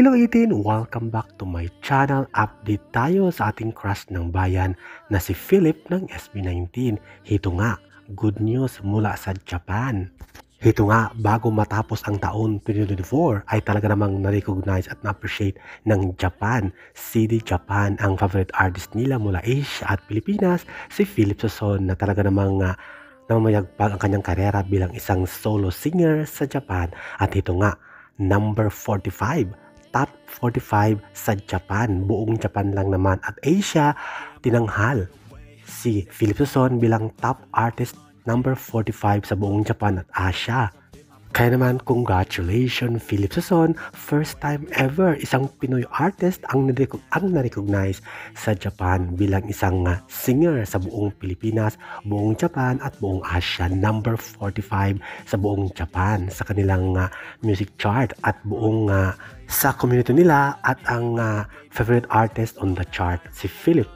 Hello 18! Welcome back to my channel. Update tayo sa ating crush ng bayan na si Philip ng SB19. Ito nga, good news mula sa Japan. Ito nga, bago matapos ang taon 2024 ay talaga namang na-recognize at na-appreciate ng Japan. CD Japan ang favorite artist nila mula Asia at Pilipinas, si Philip Sosson na talaga namang namayagpag ang kanyang karera bilang isang solo singer sa Japan. At ito nga, number 45, top 45 sa Japan. Buong Japan lang naman at Asia, tinanghal si Philip Sosson bilang top artist number 45 sa buong Japan at Asia. Kaya naman, congratulations Philip Sosson, first time ever isang Pinoy artist ang na-recognize sa Japan bilang isang singer sa buong Pilipinas, buong Japan at buong Asia. Number 45 sa buong Japan sa kanilang music chart at buong sa community nila at ang favorite artist on the chart si Philip